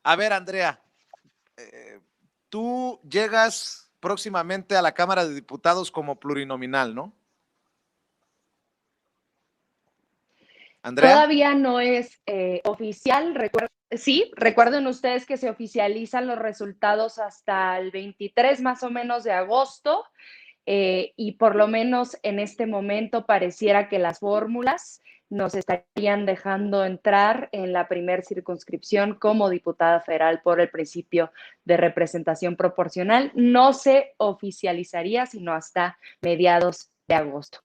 A ver, Andrea, tú llegas próximamente a la Cámara de Diputados como plurinominal, ¿no? Andrea. Todavía no es oficial. Sí, recuerden ustedes que se oficializan los resultados hasta el 23 más o menos de agosto. Y por lo menos en este momento pareciera que las fórmulas nos estarían dejando entrar en la primer circunscripción como diputada federal por el principio de representación proporcional. No se oficializaría sino hasta mediados de agosto.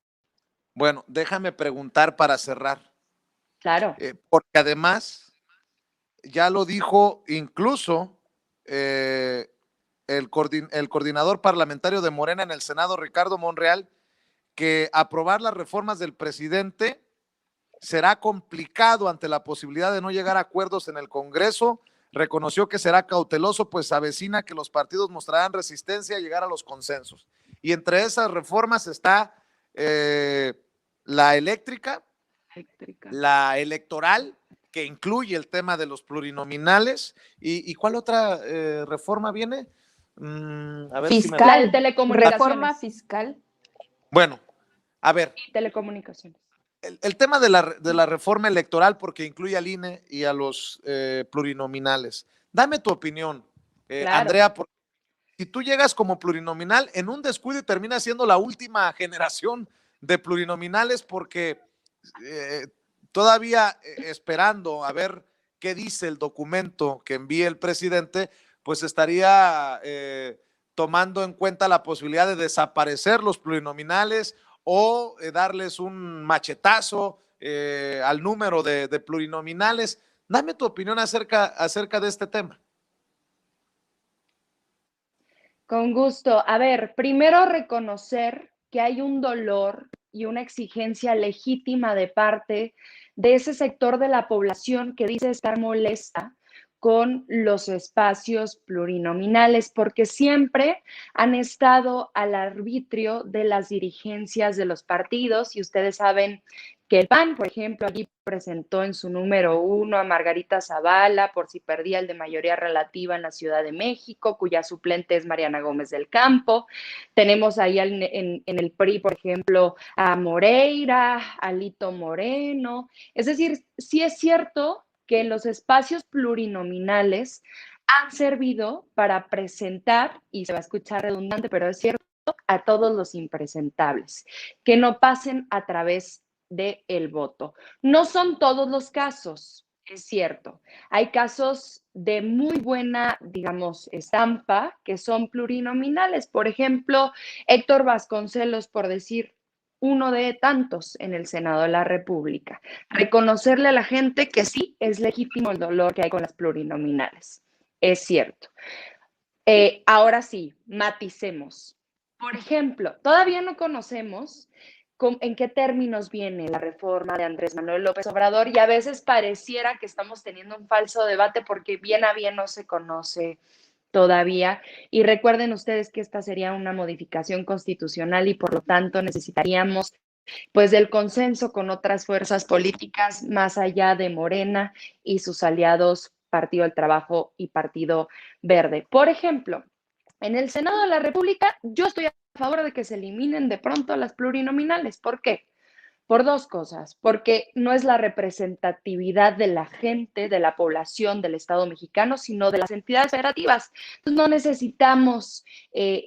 Bueno, déjame preguntar para cerrar. Claro. Porque además, ya lo dijo incluso el coordinador parlamentario de Morena en el Senado, Ricardo Monreal, que aprobar las reformas del presidente será complicado ante la posibilidad de no llegar a acuerdos en el Congreso. Reconoció que será cauteloso, pues avecina que los partidos mostrarán resistencia a llegar a los consensos. Y entre esas reformas está la eléctrica, la electoral, que incluye el tema de los plurinominales. ¿Y cuál otra reforma viene? A ver fiscal, si telecomunicaciones. Reforma fiscal. Bueno, a ver. Telecomunicaciones. El tema de la reforma electoral, porque incluye al INE y a los plurinominales. Dame tu opinión, claro. Andrea, porque si tú llegas como plurinominal, en un descuido y terminas siendo la última generación de plurinominales, porque todavía esperando a ver qué dice el documento que envíe el presidente, pues estaría tomando en cuenta la posibilidad de desaparecer los plurinominales o darles un machetazo al número de plurinominales. Dame tu opinión acerca de este tema. Con gusto. A ver, primero reconocer que hay un dolor y una exigencia legítima de parte de ese sector de la población que dice estar molesta con los espacios plurinominales, porque siempre han estado al arbitrio de las dirigencias de los partidos, y ustedes saben que el PAN, por ejemplo, allí presentó en su número 1 a Margarita Zavala por si perdía el de mayoría relativa en la Ciudad de México, cuya suplente es Mariana Gómez del Campo. Tenemos ahí en el PRI, por ejemplo, a Moreira, a Lito Moreno. Es decir, sí es cierto que los espacios plurinominales han servido para presentar, y se va a escuchar redundante, pero es cierto, a todos los impresentables, que no pasen a través del voto. No son todos los casos, es cierto. Hay casos de muy buena, digamos, estampa que son plurinominales. Por ejemplo, Héctor Vasconcelos, por decir uno de tantos en el Senado de la República. Reconocerle a la gente que sí es legítimo el dolor que hay con las plurinominales. Es cierto. Ahora sí, maticemos. Por ejemplo, todavía no conocemos en qué términos viene la reforma de Andrés Manuel López Obrador, y a veces pareciera que estamos teniendo un falso debate porque bien a bien no se conoce todavía. Y recuerden ustedes que esta sería una modificación constitucional y por lo tanto necesitaríamos pues del consenso con otras fuerzas políticas más allá de Morena y sus aliados Partido del Trabajo y Partido Verde. Por ejemplo, en el Senado de la República yo estoy a favor de que se eliminen de pronto las plurinominales. ¿Por qué? Por dos cosas, porque no es la representatividad de la gente, de la población del Estado mexicano, sino de las entidades federativas. Entonces no necesitamos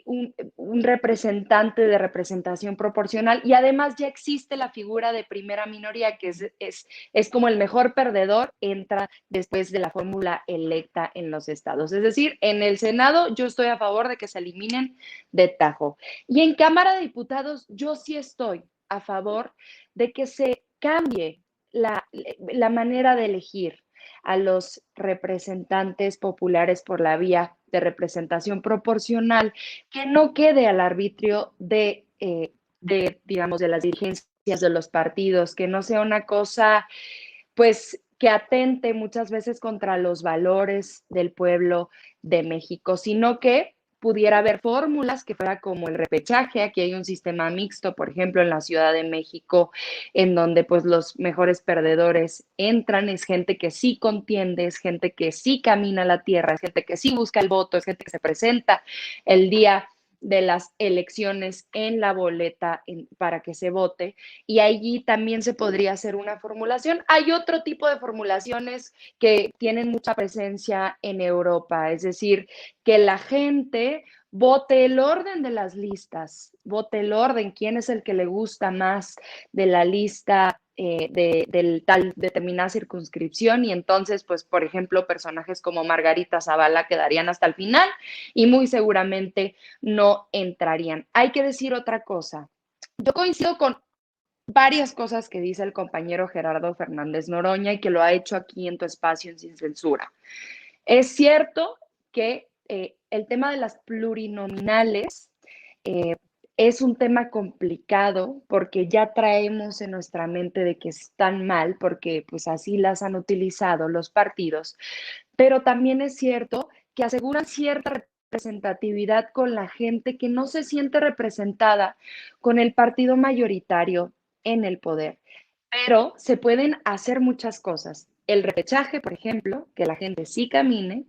un representante de representación proporcional, y además ya existe la figura de primera minoría, que es como el mejor perdedor, entra después de la fórmula electa en los estados. Es decir, en el Senado yo estoy a favor de que se eliminen de tajo. Y en Cámara de Diputados yo sí estoy a favor de que se cambie la manera de elegir a los representantes populares por la vía de representación proporcional, que no quede al arbitrio digamos, de las dirigencias de los partidos, que no sea una cosa, pues, que atente muchas veces contra los valores del pueblo de México, sino que pudiera haber fórmulas que fuera como el repechaje. Aquí hay un sistema mixto, por ejemplo, en la Ciudad de México, en donde pues los mejores perdedores entran, es gente que sí contiende, es gente que sí camina la tierra, es gente que sí busca el voto, es gente que se presenta el día de las elecciones en la boleta para que se vote, y allí también se podría hacer una formulación. Hay otro tipo de formulaciones que tienen mucha presencia en Europa, es decir, que la gente vote el orden de las listas, vote el orden, quién es el que le gusta más de la lista del tal determinada circunscripción, y entonces, pues, por ejemplo, personajes como Margarita Zavala quedarían hasta el final y muy seguramente no entrarían. Hay que decir otra cosa. Yo coincido con varias cosas que dice el compañero Gerardo Fernández Noroña y que lo ha hecho aquí en tu espacio en Sin Censura. Es cierto que el tema de las plurinominales es un tema complicado porque ya traemos en nuestra mente de que están mal, porque pues así las han utilizado los partidos, pero también es cierto que aseguran cierta representatividad con la gente que no se siente representada con el partido mayoritario en el poder. Pero se pueden hacer muchas cosas. El repechaje, por ejemplo, que la gente sí camine,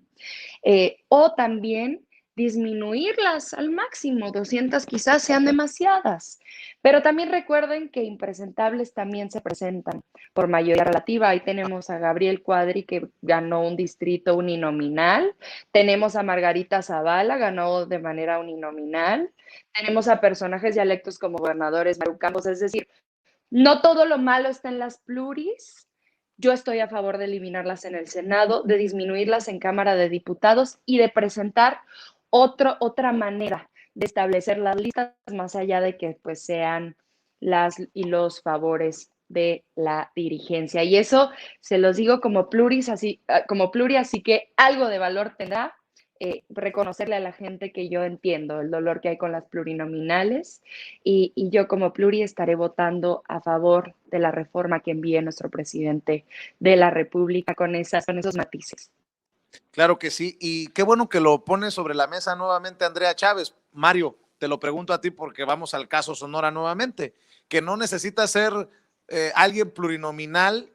o también disminuirlas al máximo, 200 quizás sean demasiadas, pero también recuerden que impresentables también se presentan por mayoría relativa. Ahí tenemos a Gabriel Cuadri, que ganó un distrito uninominal, tenemos a Margarita Zavala, ganó de manera uninominal, tenemos a personajes dialectos como gobernadores, Maru Campos, es decir, no todo lo malo está en las pluris. Yo estoy a favor de eliminarlas en el Senado, de disminuirlas en Cámara de Diputados y de presentar otra manera de establecer las listas, más allá de que pues sean las y los favores de la dirigencia. Y eso se los digo como pluri, así que algo de valor tendrá reconocerle a la gente que yo entiendo el dolor que hay con las plurinominales, y yo como pluri estaré votando a favor de la reforma que envíe nuestro presidente de la República con esos matices. Claro que sí, y qué bueno que lo pone sobre la mesa nuevamente Andrea Chávez. Mario, te lo pregunto a ti porque vamos al caso Sonora nuevamente, que no necesita ser alguien plurinominal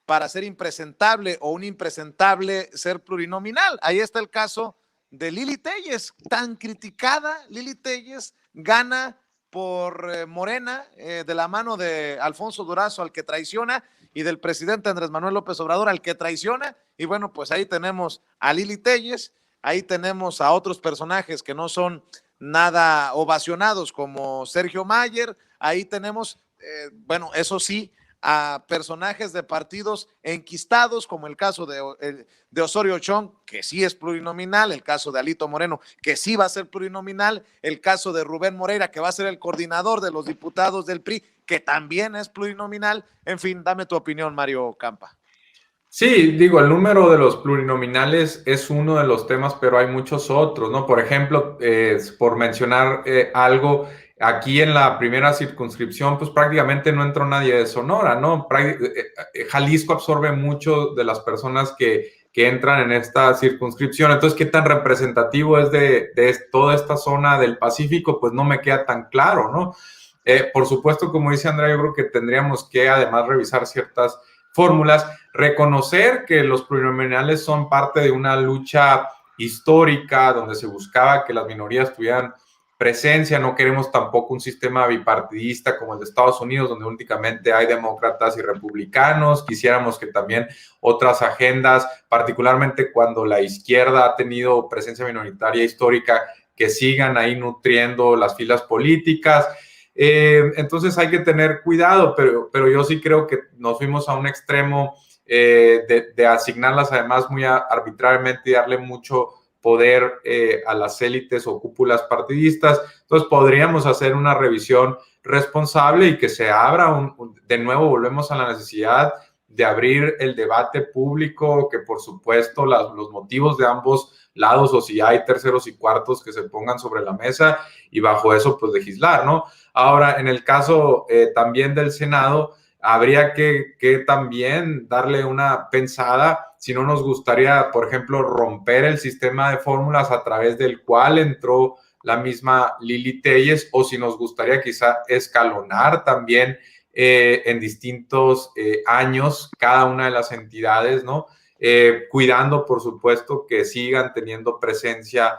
para ser impresentable o un impresentable ser plurinominal. Ahí está el caso de Lili Téllez, tan criticada. Lili Téllez gana por Morena, de la mano de Alfonso Durazo, al que traiciona, y del presidente Andrés Manuel López Obrador, al que traiciona. Y bueno, pues ahí tenemos a Lili Téllez, ahí tenemos a otros personajes que no son nada ovacionados, como Sergio Mayer, ahí tenemos, bueno, eso sí, a personajes de partidos enquistados, como el caso de Osorio Chong, que sí es plurinominal, el caso de Alito Moreno, que sí va a ser plurinominal, el caso de Rubén Moreira, que va a ser el coordinador de los diputados del PRI, que también es plurinominal. En fin, dame tu opinión, Mario Campa. Sí, digo, el número de los plurinominales es uno de los temas, pero hay muchos otros, ¿no? Por ejemplo, por mencionar algo, aquí en la primera circunscripción, pues prácticamente no entró nadie de Sonora, ¿no? Jalisco absorbe mucho de las personas que entran en esta circunscripción. Entonces, ¿qué tan representativo es de toda esta zona del Pacífico? Pues no me queda tan claro, ¿no? Por supuesto, como dice Andrea, yo creo que tendríamos que además revisar ciertas fórmulas, reconocer que los plurinominales son parte de una lucha histórica donde se buscaba que las minorías tuvieran presencia. No queremos tampoco un sistema bipartidista como el de Estados Unidos, donde únicamente hay demócratas y republicanos. Quisiéramos que también otras agendas, particularmente cuando la izquierda ha tenido presencia minoritaria histórica, que sigan ahí nutriendo las filas políticas. Entonces hay que tener cuidado, pero yo sí creo que nos fuimos a un extremo de asignarlas además muy arbitrariamente y darle mucho poder a las élites o cúpulas partidistas. Entonces podríamos hacer una revisión responsable y que se abra de nuevo volvemos a la necesidad de abrir el debate público, que por supuesto los motivos de ambos lados, o si hay terceros y cuartos, que se pongan sobre la mesa y bajo eso pues legislar, ¿no? Ahora, en el caso también del Senado, habría que también darle una pensada si no nos gustaría, por ejemplo, romper el sistema de fórmulas a través del cual entró la misma Lili Téllez, o si nos gustaría quizá escalonar también en distintos años cada una de las entidades, ¿no? Cuidando, por supuesto, que sigan teniendo presencia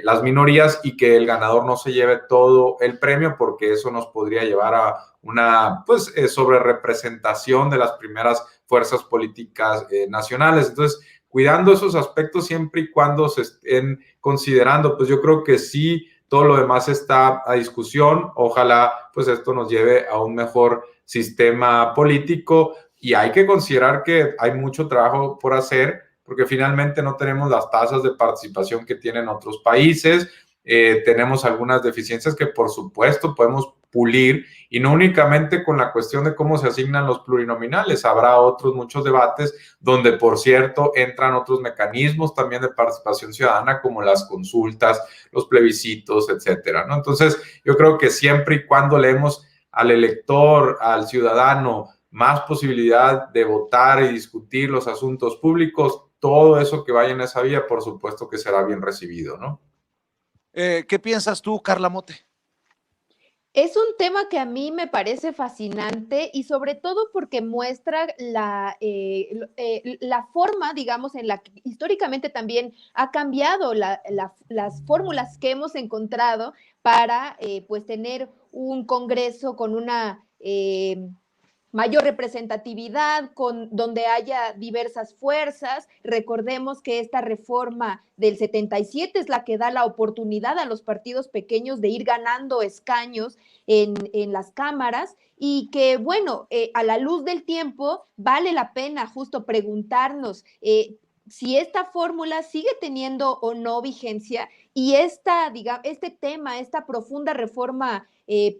las minorías y que el ganador no se lleve todo el premio, porque eso nos podría llevar a una pues sobrerepresentación de las primeras fuerzas políticas nacionales. Entonces, cuidando esos aspectos siempre y cuando se estén considerando, pues yo creo que sí, todo lo demás está a discusión. Ojalá pues esto nos lleve a un mejor sistema político, y hay que considerar que hay mucho trabajo por hacer, porque finalmente no tenemos las tasas de participación que tienen otros países. Tenemos algunas deficiencias que por supuesto podemos pulir, y no únicamente con la cuestión de cómo se asignan los plurinominales, habrá otros muchos debates donde, por cierto, entran otros mecanismos también de participación ciudadana, como las consultas, los plebiscitos, etcétera, ¿no? Entonces, yo creo que siempre y cuando le demos al elector, al ciudadano, más posibilidad de votar y discutir los asuntos públicos, todo eso que vaya en esa vía, por supuesto que será bien recibido, ¿no? ¿Qué piensas tú, Carla Mote? Es un tema que a mí me parece fascinante, y sobre todo porque muestra la forma, digamos, en la que históricamente también ha cambiado las fórmulas que hemos encontrado para pues tener un Congreso con una mayor representatividad, donde haya diversas fuerzas. Recordemos que esta reforma del 77 es la que da la oportunidad a los partidos pequeños de ir ganando escaños en las cámaras, y que, bueno, a la luz del tiempo vale la pena justo preguntarnos si esta fórmula sigue teniendo o no vigencia, y este tema, esta profunda reforma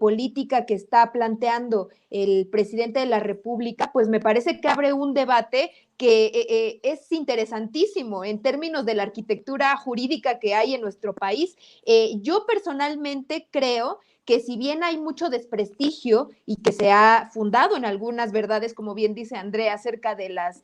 política que está planteando el presidente de la República, pues me parece que abre un debate que es interesantísimo en términos de la arquitectura jurídica que hay en nuestro país. Yo personalmente creo que, si bien hay mucho desprestigio y que se ha fundado en algunas verdades, como bien dice Andrea, acerca de las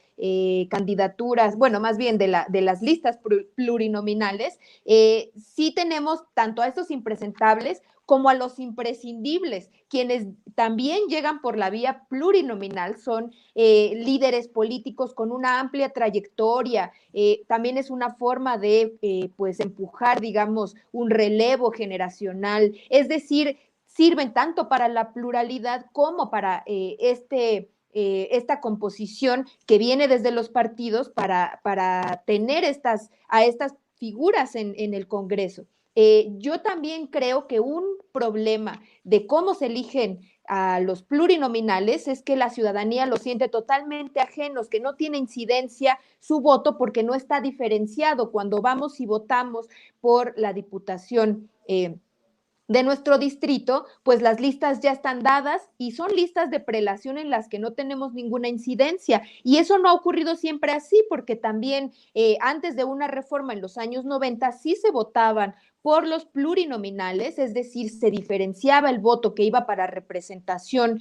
candidaturas, bueno, más bien de las listas plurinominales, sí tenemos tanto a estos impresentables como a los imprescindibles, quienes también llegan por la vía plurinominal, son líderes políticos con una amplia trayectoria. También es una forma de pues empujar, digamos, un relevo generacional, es decir, sirven tanto para la pluralidad como para esta composición que viene desde los partidos para tener a estas figuras en el Congreso. Yo también creo que un problema de cómo se eligen a los plurinominales es que la ciudadanía los siente totalmente ajenos, que no tiene incidencia su voto porque no está diferenciado. Cuando vamos y votamos por la diputación de nuestro distrito, pues las listas ya están dadas y son listas de prelación en las que no tenemos ninguna incidencia. Y eso no ha ocurrido siempre así, porque también antes de una reforma en los años 90 sí se votaban por los plurinominales, es decir, se diferenciaba el voto que iba para representación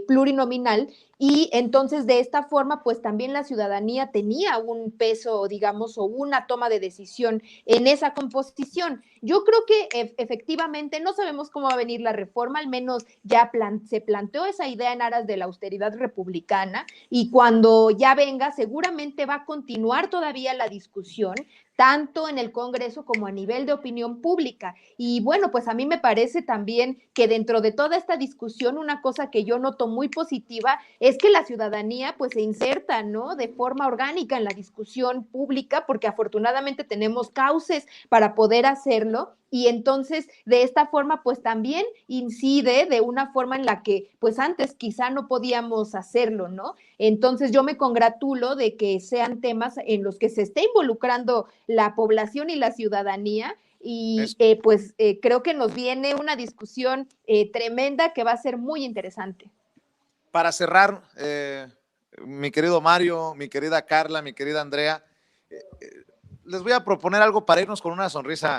plurinominal, y entonces de esta forma pues también la ciudadanía tenía un peso, digamos, o una toma de decisión en esa composición. Yo creo que efectivamente no sabemos cómo va a venir la reforma, al menos ya se planteó esa idea en aras de la austeridad republicana, y cuando ya venga seguramente va a continuar todavía la discusión, tanto en el Congreso como a nivel de opinión pública. Y bueno, pues a mí me parece también que dentro de toda esta discusión, una cosa que yo noto muy positiva es que la ciudadanía pues se inserta, ¿no?, de forma orgánica en la discusión pública, porque afortunadamente tenemos cauces para poder hacerlo, y entonces de esta forma pues también incide de una forma en la que pues antes quizá no podíamos hacerlo, ¿no? Entonces yo me congratulo de que sean temas en los que se esté involucrando la población y la ciudadanía, y creo que nos viene una discusión tremenda que va a ser muy interesante. Para cerrar, mi querido Mario, mi querida Carla, mi querida Andrea, les voy a proponer algo para irnos con una sonrisa